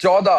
14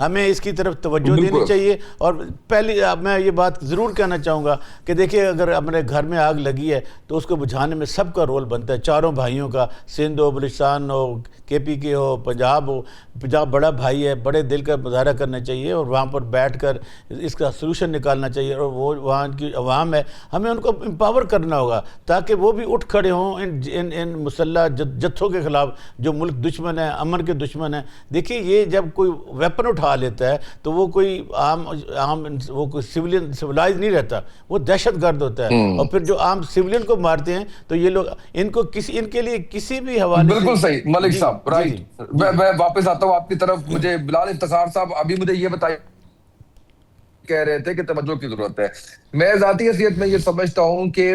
ہمیں اس کی طرف توجہ دینی چاہیے. اور پہلی میں یہ بات ضرور کہنا چاہوں گا کہ دیکھیے اگر ہمارے گھر میں آگ لگی ہے تو اس کو بجھانے میں سب کا رول بنتا ہے, چاروں بھائیوں کا, سندھ ہو, بلوچستان ہو, KP ہو, پنجاب ہو. پنجاب بڑا بھائی ہے, بڑے دل کا مظاہرہ کرنا چاہیے اور وہاں پر بیٹھ کر اس کا سلوشن نکالنا چاہیے. اور وہ وہاں کی عوام ہے, ہمیں ان کو امپاور کرنا ہوگا تاکہ وہ بھی اٹھ کھڑے ہوں ان مسلح جتھوں کے خلاف جو ملک دشمن ہے, امن کے دشمن ہیں. دیکھیے یہ جب کوئی ویپن اٹھا لیتا ہے تو وہ کوئی عام وہ کوئی سیولائز نہیں رہتا, وہ دہشت گرد ہوتا ہے. اور پھر جو عام سیولین کو مارتے ہیں تو یہ لوگ ان کے لیے کسی بھی حوالے سے. بالکل صحیح ملک صاحب, رائٹ. میں واپس آتا ہوں آپ کی طرف. مجھے بلال افتخار صاحب ابھی مجھے یہ بتائیے, کہہ رہے تھے کہ توجہ کی ضرورت ہے. میں ذاتی حیثیت میں یہ سمجھتا ہوں کہ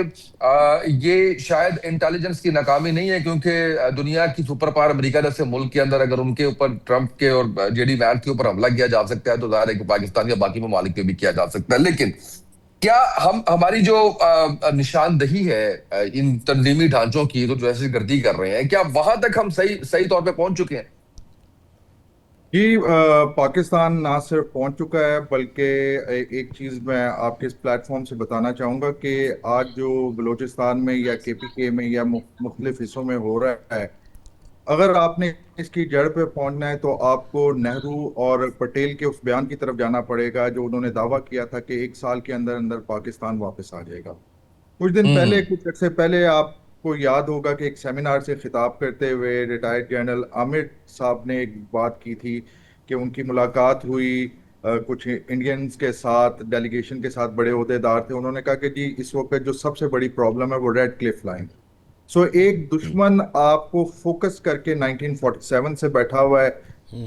یہ شاید انٹیلیجنس کی ناکامی نہیں ہے, کیونکہ دنیا کی سپر پاور امریکہ جیسے ملک کے اندر اگر ان کے اوپر ٹرمپ کے اور JD وینس کے اوپر حملہ کیا جا سکتا ہے تو ظاہر ہے کہ پاکستان یا باقی ممالک پہ بھی کیا جا سکتا ہے. لیکن کیا ہماری جو نشاندہی ہے ان تنظیمی ڈھانچوں کی جو دہشت گردی کر رہے ہیں, کیا وہاں تک ہم صحیح طور پہ پہنچ چکے ہیں؟ جی, پاکستان نہ صرف پہنچ چکا ہے بلکہ ایک چیز میں آپ کے اس پلیٹ فارم سے بتانا چاہوں گا کہ آج جو بلوچستان میں یا KPK میں یا مختلف حصوں میں ہو رہا ہے, اگر آپ نے اس کی جڑ پہ پہنچنا ہے تو آپ کو نہرو اور پٹیل کے اس بیان کی طرف جانا پڑے گا جو انہوں نے دعویٰ کیا تھا کہ 1 سال کے اندر اندر پاکستان واپس آ جائے گا. کچھ دن پہلے, کچھ عرصے پہلے آپ کو یاد ہوگا کہ ایک سیمینار سے خطاب کرتے ہوئے ریٹائرڈ جنرل عامر صاحب نے ایک بات کی تھی کہ ان کی ملاقات ہوئی کچھ انڈینز کے ساتھ, ڈیلیگیشن کے ساتھ, بڑے عہدیدار تھے. انہوں نے کہا کہ جی اس وقت جو سب سے بڑی پرابلم ہے وہ ریڈ کلف لائن. ایک دشمن آپ کو فوکس کر کے 1947 سے بیٹھا ہوا ہے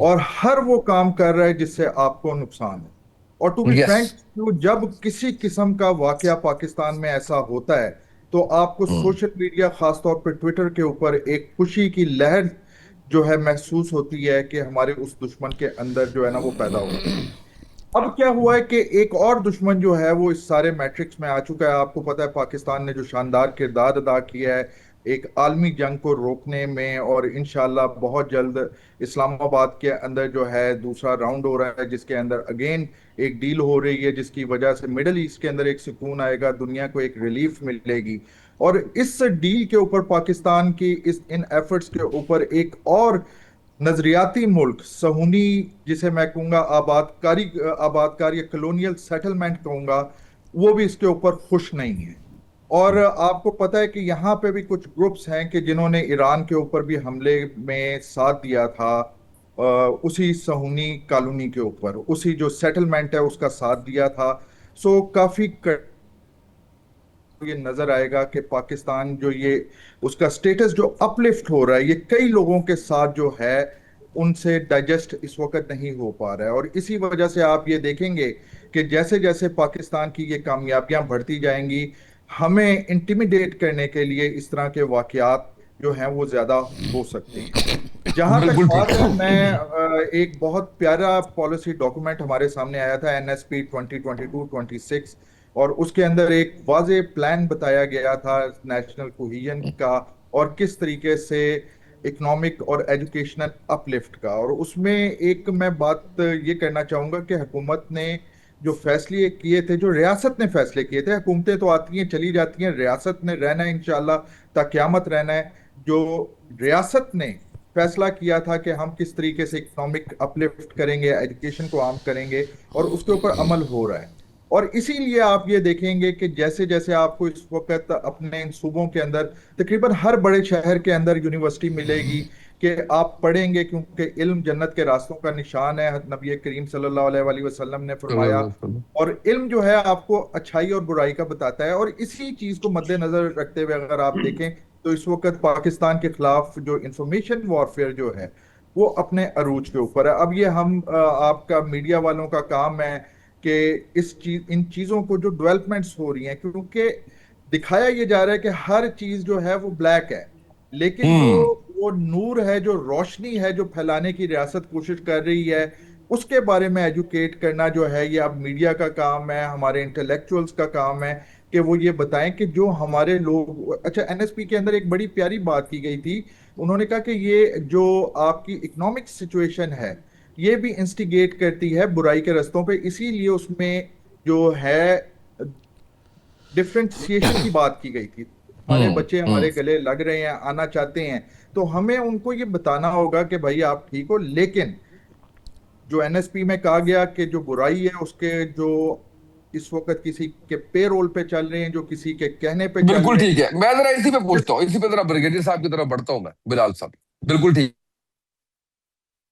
اور ہر وہ کام کر رہا ہے جس سے آپ کو نقصان ہے. اور ٹو بی فرینک, جب کسی قسم کا واقعہ پاکستان میں ایسا ہوتا ہے تو آپ کو سوشل میڈیا, خاص طور پر ٹویٹر کے اوپر, ایک خوشی کی لہر جو ہے محسوس ہوتی ہے کہ ہمارے اس دشمن کے اندر جو ہے نا وہ پیدا ہوتی ہے. اب کیا ہوا ہے کہ ایک اور دشمن جو ہے وہ اس سارے میٹرکس میں آ چکا ہے. آپ کو پتا ہے پاکستان نے جو شاندار کردار ادا کیا ہے ایک عالمی جنگ کو روکنے میں, اور انشاءاللہ بہت جلد اسلام آباد کے اندر جو ہے دوسرا راؤنڈ ہو رہا ہے جس کے اندر اگین ایک ڈیل ہو رہی ہے جس کی وجہ سے مڈل ایسٹ کے اندر ایک سکون آئے گا, دنیا کو ایک ریلیف ملے گی. اور اس ڈیل کے اوپر پاکستان کی ان ایفرٹس کے اوپر ایک اور نظریاتی ملک صہیونی, جسے میں کہوں گا آباد کاری کلونیل سیٹلمنٹ کہوں گا, وہ بھی اس کے اوپر خوش نہیں ہے. اور آپ کو پتہ ہے کہ یہاں پہ بھی کچھ گروپس ہیں کہ جنہوں نے ایران کے اوپر بھی حملے میں ساتھ دیا تھا, اسی صہیونی کالونی کے اوپر, اسی جو سیٹلمنٹ ہے اس کا ساتھ دیا تھا. کافی یہ نظر آئے گا کہ پاکستان جو یہ اس کا سٹیٹس جو اپلفٹ ہو رہا ہے, یہ کئی لوگوں کے ساتھ جو ہے ان سے ڈائجسٹ اس وقت نہیں ہو پا رہا ہے. اور اسی وجہ سے آپ یہ دیکھیں گے کہ جیسے جیسے پاکستان کی یہ کامیابیاں بڑھتی جائیں گی, ہمیں انٹیمیڈیٹ کرنے کے لیے اس طرح کے واقعات جو ہیں وہ زیادہ ہو سکتے ہیں. جہاں تک بات ہے, میں ایک بہت پیارا پالیسی ڈاکومنٹ ہمارے سامنے آیا تھا NSP 2022-26, اور اس کے اندر ایک واضح پلان بتایا گیا تھا نیشنل کوہیژن کا اور کس طریقے سے اکنامک اور ایجوکیشنل اپلفٹ کا. اور اس میں ایک میں بات یہ کرنا چاہوں گا کہ حکومت نے جو فیصلے کیے تھے, جو ریاست نے فیصلے کیے تھے, حکومتیں تو آتی ہیں چلی جاتی ہیں, ریاست نے رہنا ہے انشاءاللہ تا قیامت رہنا ہے. جو ریاست نے فیصلہ کیا تھا کہ ہم کس طریقے سے اکنامک اپلفٹ کریں گے, ایجوکیشن کو عام کریں گے, اور اس کے اوپر عمل ہو رہا ہے. اور اسی لیے آپ یہ دیکھیں گے کہ جیسے جیسے آپ کو اس وقت اپنے صوبوں کے اندر تقریباً ہر بڑے شہر کے اندر یونیورسٹی ملے گی کہ آپ پڑھیں گے, کیونکہ علم جنت کے راستوں کا نشان ہے, نبی کریم صلی اللہ علیہ وآلہ وسلم نے فرمایا. اور علم جو ہے آپ کو اچھائی اور برائی کا بتاتا ہے. اور اسی چیز کو مد نظر رکھتے ہوئے اگر آپ دیکھیں تو اس وقت پاکستان کے خلاف جو انفارمیشن وارفیئر جو ہے وہ اپنے عروج کے اوپر ہے. اب یہ ہم آپ کا میڈیا والوں کا کام ہے کہ ان چیزوں کو جو ڈیولپمنٹس ہو رہی ہیں, کیونکہ دکھایا یہ جا رہا ہے کہ ہر چیز جو ہے وہ بلیک ہے, لیکن جو وہ نور ہے, جو روشنی ہے, جو پھیلانے کی ریاست کوشش کر رہی ہے, اس کے بارے میں ایجوکیٹ کرنا جو ہے یہ اب میڈیا کا کام ہے, ہمارے انٹلیکچوئلز کا کام ہے کہ وہ یہ بتائیں کہ جو ہمارے لوگ. اچھا, NSP کے اندر ایک بڑی پیاری بات کی گئی تھی, انہوں نے کہا کہ یہ جو آپ کی اکنامک سچویشن ہے یہ بھی انسٹیگیٹ کرتی ہے برائی کے رستوں پہ. اسی لیے اس میں جو ہے ڈفرینشیشن کی بات کی گئی تھی. ہمارے بچے ہمارے گلے لگ رہے ہیں, آنا چاہتے ہیں, تو ہمیں ان کو یہ بتانا ہوگا کہ بھائی آپ ٹھیک ہو, لیکن جو این ایس پی میں کہا گیا کہ جو برائی ہے اس کے جو اس وقت کسی کے پے رول پہ چل رہے ہیں, جو کسی کے کہنے پہ چل بالکل رہے ٹھیک ہے. میں ذرا اسی پہ ہیں. پوچھتا ہوں, اسی پہ ذرا بریگیڈیئر صاحب کی طرف بڑھتا ہوں میں. بلال صاحب بالکل ٹھیک,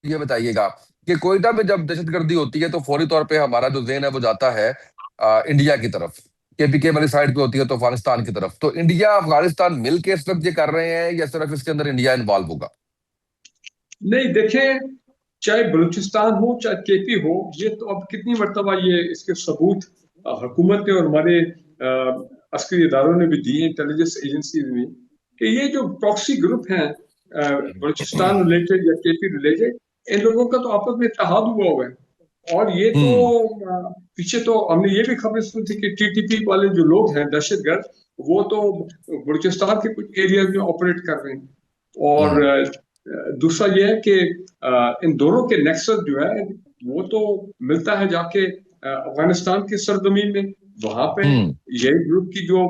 یہ بتائیے گا کہ کوئٹہ میں جب دہشت گردی ہوتی ہے تو فوری طور پہ ہمارا جو ذہن ہے وہ جاتا ہے انڈیا کی طرف, کے پی کے والی سائڈ پہ ہوتی ہے تو افغانستان کی طرف. تو انڈیا افغانستان مل کے اس وقت یہ کر رہے ہیں یا صرف اس کے اندر انڈیا انوالو ہوگا؟ نہیں دیکھیں, چاہے بلوچستان ہو چاہے کے پی ہو, یہ تو اب کتنی مرتبہ یہ اس کے ثبوت حکومت نے اور ہمارے عسکری اداروں نے بھی دیے, انٹیلیجنس ایجنسیز میں, کہ یہ جو پراکسی گروپ ہیں بلوچستان ریلیٹڈ یا کے پی ریلیٹڈ, ان لوگوں کا تو آپس میں اتحاد ہوا ہے. اور یہ تو پیچھے تو ہم نے یہ بھی خبر سنی تھی کہ ٹی ٹی پی والے جو لوگ ہیں دہشت گرد, وہ تو بلوچستان کے کچھ ایریاز میں آپریٹ کر رہے ہیں. اور دوسرا یہ ہے کہ ان دونوں کے نیکسس جو ہے وہ تو ملتا ہے جا کے افغانستان کی سرزمین میں, وہاں پہ یہی گروپ کی جو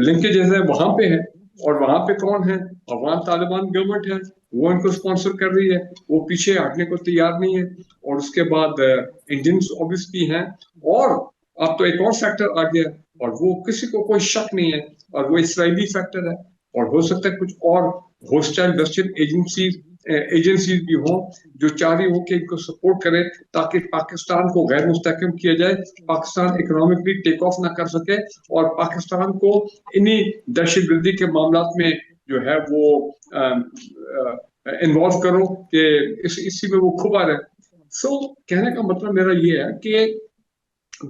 لنکیجز ہے وہاں پہ ہے. اور وہاں پہ کون ہے؟ افغان طالبان گورنمنٹ ہے, وہ ان کو سپانسر کر رہی ہے, وہ پیچھے ہٹنے کو تیار نہیں ہے. اور اس کے بعد انڈینس اوبیسلی ہیں, اور اب تو ایک اور فیکٹر آ گیا, اور وہ کسی کو کوئی شک نہیں ہے, اور وہ اسرائیلی فیکٹر ہے. اور ہو سکتا ہے کچھ اور ہوسٹائل ویسٹرن ایجنسیز بھی ہوں جو چاہ رہی ہو کہ ان کو سپورٹ کرے تاکہ پاکستان کو غیر مستحکم کیا جائے, پاکستان اکنامکلی ٹیک آف نہ کر سکے, اور پاکستان کو انہی دہشت گردی کے معاملات میں جو ہے وہ انوالو کرو کہ اسی میں وہ کھبا رہے. سو کہنے کا مطلب میرا یہ ہے کہ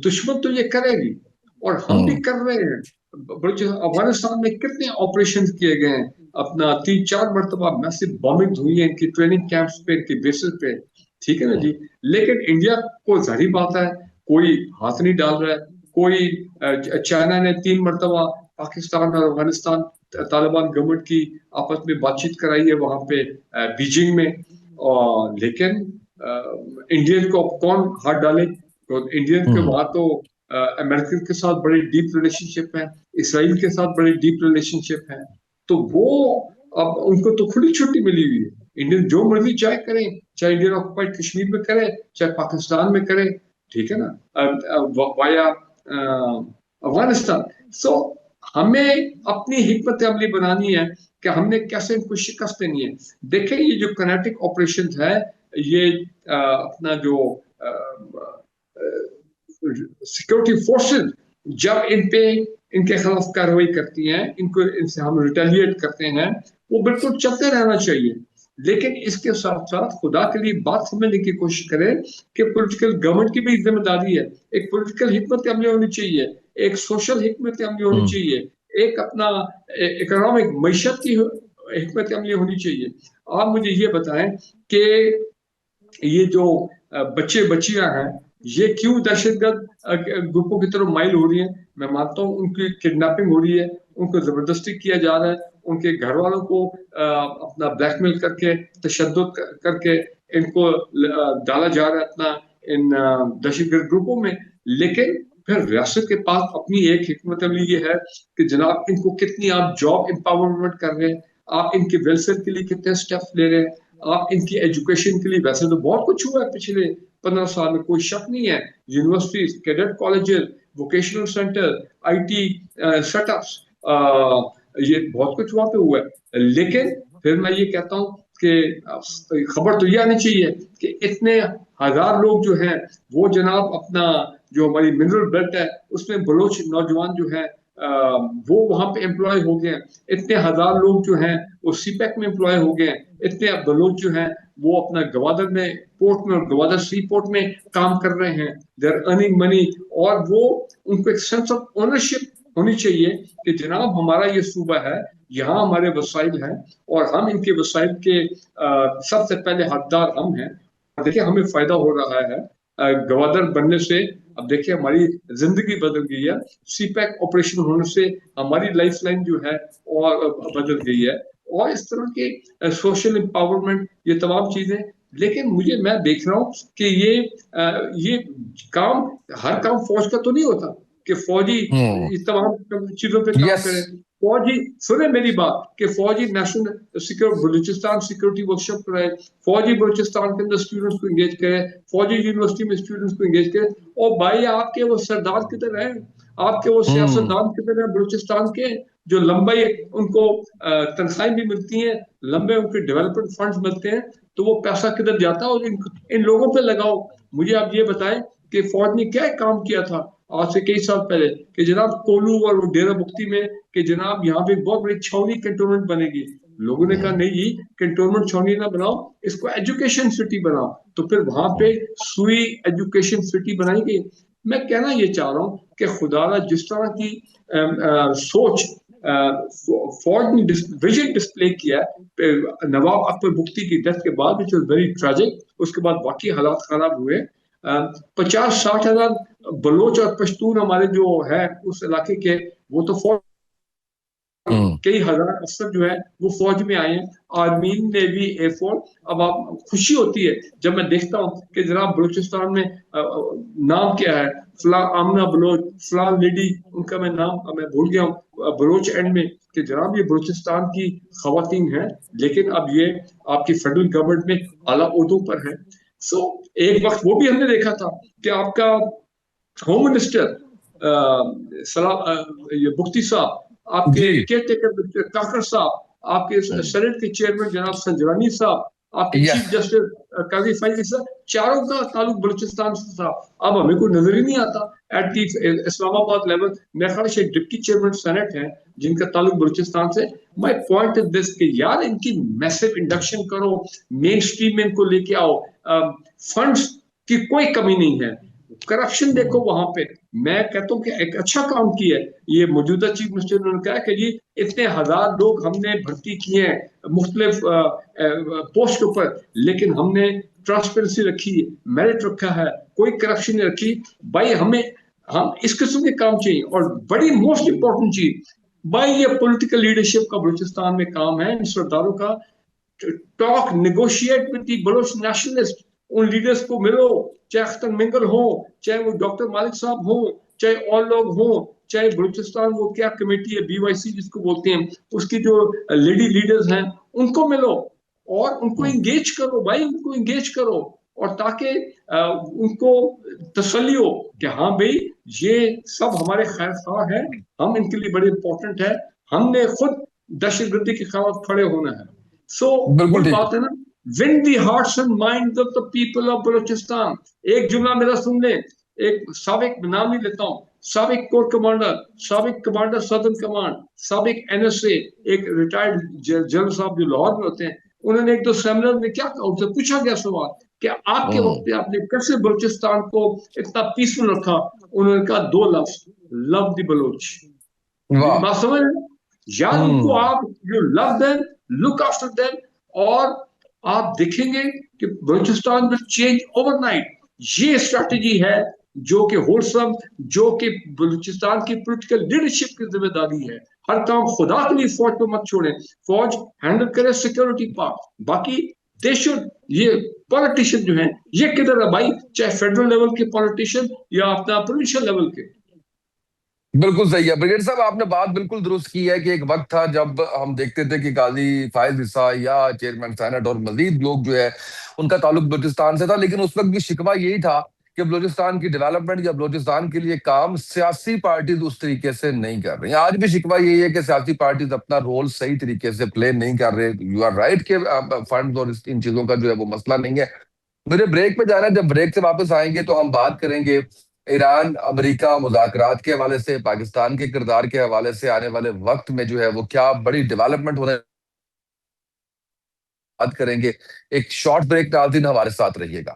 دشمن تو یہ کرے گی, اور ہم بھی کر رہے ہیں. افغانستان میں کتنے آپریشن کیے گئے ہیں, اپنا 3-4 مرتبہ میسو بامبنگ ہوئی ہے ان کی ٹریننگ کیمپس پہ, ان کی بیسز پہ, ٹھیک ہے نا جی. لیکن انڈیا کو ظاہری بات ہے کوئی ہاتھ نہیں ڈال رہا ہے. کوئی چائنا نے 3 مرتبہ پاکستان اور افغانستان طالبان گورنمنٹ کی آپس میں بات چیت کرائی ہے وہاں پہ بیجنگ میں, لیکن انڈین کو کون ہاتھ ڈالے؟ تو انڈین کے وہاں تو امریکن کے ساتھ بڑی ڈیپ ریلیشن شپ ہے, اسرائیل کے ساتھ بڑی ڈیپ ریلیشن شپ ہے. تو وہ اب ان کو تو کھلی چھٹی ملی ہوئی ہے, انڈین جو مرضی چاہے کریں, چاہے انڈین آکوپائڈ کشمیر میں کرے چاہے پاکستان میں کرے, ٹھیک ہے نا, وایا افغانستان. سو ہمیں اپنی حکمت عملی بنانی ہے کہ ہم نے کیسے ان کو شکست دینی ہے. دیکھیں یہ جو کنیٹک آپریشن ہے, یہ اپنا جو سیکورٹی فورسز جب ان کے خلاف کارروائی کرتی ہیں, ان سے ہم ریٹیلیٹ کرتے ہیں, وہ بالکل چلتے رہنا چاہیے. لیکن اس کے ساتھ ساتھ خدا کے لیے بات سمجھنے کی کوشش کریں کہ پولیٹیکل گورنمنٹ کی بھی ذمہ داری ہے. ایک پولیٹیکل حکمت عملی ہونی چاہیے, ایک سوشل حکمت عملی ہونی چاہیے, ایک اپنا اکنامک معیشت کی حکمت عملی ہونی چاہیے. آپ مجھے یہ بتائیں کہ یہ جو بچے بچیاں ہیں یہ کیوں دہشت گرد گروپوں کی طرف مائل ہو رہی ہیں؟ میں مانتا ہوں ان کی کڈنیپنگ ہو رہی ہے, ان کو زبردستی کیا جا رہا ہے, ان کے گھر والوں کو اپنا بلیک میل کر کے تشدد کر کے ان کو ڈالا جا رہا ہے اپنا ان دہشت گرد گروپوں میں. لیکن پھر ریاست کے پاس اپنی ایک حکمت عملی یہ ہے کہ جناب ان کو کتنی آپ جاب امپاورمنٹ کر رہے ہیں, آپ ان کے ویلفیئر کے لیے کتنے اسٹیپس لے رہے ہیں, آپ ان کی ایجوکیشن کے لیے, ویسے تو بہت کچھ ہوا ہے پچھلے 15 سال میں, کوئی شک نہیں ہے, universities, cadet colleges, vocational centre, I T setups, یہ بہت کچھ وہاں پہ ہوا ہے. لیکن پھر میں یہ کہتا ہوں کہ خبر تو یہ آنی چاہیے کہ اتنے ہزار لوگ جو ہیں وہ جناب اپنا جو ہماری منرل بیلٹ ہے اس میں بلوچ نوجوان جو ہیں وہ وہاں پہ امپلائی ہو گئے ہیں. اتنے ہزار لوگ جو ہیں وہ سی پیک میں امپلائی ہو گئے ہیں. اتنے بلوچ جو ہیں وہ اپنا گوادر میں پورٹ میں اور گوادر سی پورٹ میں کام کر رہے ہیں. دے آر ارننگ منی, اور وہ ان کو ایک سینس آف اونرشپ ہونی چاہیے کہ جناب ہمارا یہ صوبہ ہے, یہاں ہمارے وسائل ہیں, اور ہم ان کے وسائل کے سب سے پہلے حقدار ہم ہیں. اور دیکھیں ہمیں فائدہ ہو رہا ہے گوادر بننے سے. اب دیکھیں ہماری زندگی بدل گئی ہے, سی پیک آپریشن ہونے سے ہماری لائف لائن جو ہے اور بدل گئی ہے. اور اس طرح کے سوشل امپاورمنٹ, یہ تمام چیزیں لیکن میں دیکھ رہا ہوں کہ یہ کام ہر کام فوج کا تو نہیں ہوتا کہ فوجی اس تمام چیزوں پہ کام کرے. فوجی سنیں میری بات کہ فوجی نیشنل بلوچستان سیکورٹی ورکشاپ کرائے, فوجی بلوچستان کے اندر اسٹوڈنٹس کو انگیج کرے, فوجی یونیورسٹی میں اسٹوڈنٹس کو انگیج کرے. اور بھائی آپ کے وہ سردار کدھر ہیں, آپ کے وہ سیاستدان کدھر ہیں بلوچستان کے جو لمبے ان کو تنخواہیں بھی ملتی ہیں, لمبے ان کے ڈیولپمنٹ فنڈز ملتے ہیں, تو وہ پیسہ کدھر جاتا ہے؟ اور ان لوگوں پہ لگاؤ. مجھے آپ یہ بتائیں کہ فوج نے کیا کام کیا تھا آج سے کئی سال پہلے کہ جناب کولو اور ڈیرہ بختی میں کہ جناب یہاں پہ بہت بڑی چھاونی کنٹونمنٹ بنے گی. لوگوں نے کہا نہیں جی کنٹونمنٹ چھاونی نہ بناؤ, اس کو ایجوکیشن سٹی بناؤ. تو پھر وہاں پہ سوئی ایجوکیشن سٹی بنائی گئی. میں کہنا یہ چاہ رہا ہوں کہ خدا را جس طرح کی سوچ فوج نے ویژن ڈسپلے کیا نواب اکبر بگٹی کی ڈیتھ کے بعد, which was very tragic. اس کے بعد واقعی حالات خراب ہوئے. 50-60 ہزار بلوچ اور پشتون ہمارے جو ہے اس علاقے کے, وہ تو فوج کئی ہزار افسر جو ہے وہ فوج میں آئے ہیں, آرمی, نیوی, ایئر فورس. اب آپ خوشی ہوتی ہے جب میں دیکھتا ہوں کہ جناب بلوچستان میں نام کیا ہے, فلاں آمنہ بلوچ, فلاں لیڈی, ان کا میں بھول گیا ہوں بلوچ اینڈ میں, کہ جناب یہ بلوچستان کی خواتین ہیں لیکن اب یہ آپ کی فیڈرل گورنمنٹ میں اعلیٰ عہدوں پر ہیں. سو ایک وقت وہ بھی ہم نے دیکھا تھا کہ آپ کا ہوم منسٹر بگٹی صاحب, آپ کے کیئر ٹیکر کاکر صاحب, آپ کے سینٹ کے چیئرمین جناب سنجرانی صاحب, آپ کے چیف جسٹس قاضی فائزی صاحب, چاروں کا تعلق بلوچستان سے تھا. اب ہمیں کوئی نظر ہی نہیں آتا ایٹ دی اسلام آباد لیول. میں خیال سے ڈپٹی چیئرمین سینٹ ہیں جن کا تعلق بلوچستان سے. مائی پوائنٹ از دس کہ یار ان کی میسو انڈکشن کرو, مین اسٹریم میں ان کو لے کے آؤ. فنڈز کی کوئی کمی نہیں ہے, کرپشن دیکھو وہاں پہ. میں کہتا ہوں کہ ایک اچھا کام کیا ہے یہ موجودہ چیف منسٹر نے کہا کہ جی اتنے ہزار لوگ ہم نے بھرتی کیے ہیں مختلف پوسٹ پر, لیکن ہم نے ٹرانسپیرنسی رکھی, میرٹ رکھا ہے, کوئی کرپشن نہیں رکھی. بھائی ہم اس قسم کے کام چاہیے. اور بڑی موسٹ امپورٹنٹ چیز بھائی یہ پولیٹیکل لیڈرشپ کا بلوچستان میں کام ہے ان سرداروں کا. Talk negotiate with the Baloch nationalist, in leaders کو ملو, چاہے اختر منگل ہو, چاہے وہ ڈاکٹر مالک صاحب ہوں, چاہے اور لوگ ہوں, چاہے بلوچستان وہ کیا کمیٹی ہے BYC جس کو بولتے ہیں اس کی جو لیڈی لیڈرز ہیں ان کو ملو اور ان کو انگیج کرو. بھائی ان کو انگیج کرو, اور تاکہ ان کو تسلی ہو کہ ہاں بھائی یہ سب ہمارے خیر خواہ ہیں, ہم ان کے لیے بڑے امپورٹنٹ ہیں, ہم نے خود دہشت گردی کے خلاف کھڑے ہونا ہے. سو وہی بات ہے نا, win the hearts and minds of the people of Balochistan. ایک جملہ میرا سن لیں, ایک سابق نام نہیں لیتا ہوں, سابق کور کمانڈر, سابق کمانڈر سدرن کمانڈ, سابق NSA, ایک ریٹائرڈ جنرل صاحب جو لاہور میں ہوتے ہیں, انہوں نے ایک دو سیمینر میں کیا کہا, ان سے پوچھا گیا سوال کہ آپ کے وقت پہ آپ نے کیسے بلوچستان کو اتنا پیسفل رکھا. انہوں نے کہا 2 لفظ, لو دی بلوچ. بات سمجھ رہے ہیں یار, ان کو آپ you love them, look after them, اور آپ دیکھیں گے کہ Balochistan will change overnight. یہ اسٹریٹجی ہے جو کہ ہولسم, جو کہ بلوچستان کی پولیٹیکل لیڈرشپ کی ذمہ داری ہے. ہر کام خدا کے لیے فوج کو مت چھوڑیں, فوج ہینڈل کرے سیکورٹی پارٹ, باقی دے شوڈ. یہ پولیٹیشین جو ہیں یہ کدھر ہے بھائی, چاہے فیڈرل لیول کے پولیٹیشین یا اپنا پروونشل لیول کے. بالکل صحیح ہے بریگیڈ صاحب, آپ نے بات بالکل درست کی ہے کہ ایک وقت تھا جب ہم دیکھتے تھے کہ قاضی فائز عیسیٰ یا چیئرمین سینٹ اور مزید لوگ جو ہے ان کا تعلق بلوچستان سے تھا, لیکن اس وقت بھی شکوہ یہی تھا کہ بلوچستان کی ڈیولپمنٹ یا بلوچستان کے لیے کام سیاسی پارٹیز اس طریقے سے نہیں کر رہی ہیں. آج بھی شکوہ یہی ہے کہ سیاسی پارٹیز اپنا رول صحیح طریقے سے پلے نہیں کر رہے. یو آر رائٹ کہ فنڈز اور ان چیزوں کا جو ہے وہ مسئلہ نہیں ہے. میرے بریک پہ جانا ہے, جب بریک سے واپس آئیں گے تو ہم بات کریں گے ایران امریکہ مذاکرات کے حوالے سے, پاکستان کے کردار کے حوالے سے, آنے والے وقت میں جو ہے وہ کیا بڑی ڈیولپمنٹ ہونے بات کریں گے. ایک شارٹ بریک, ناظرین ہمارے ساتھ رہیے گا.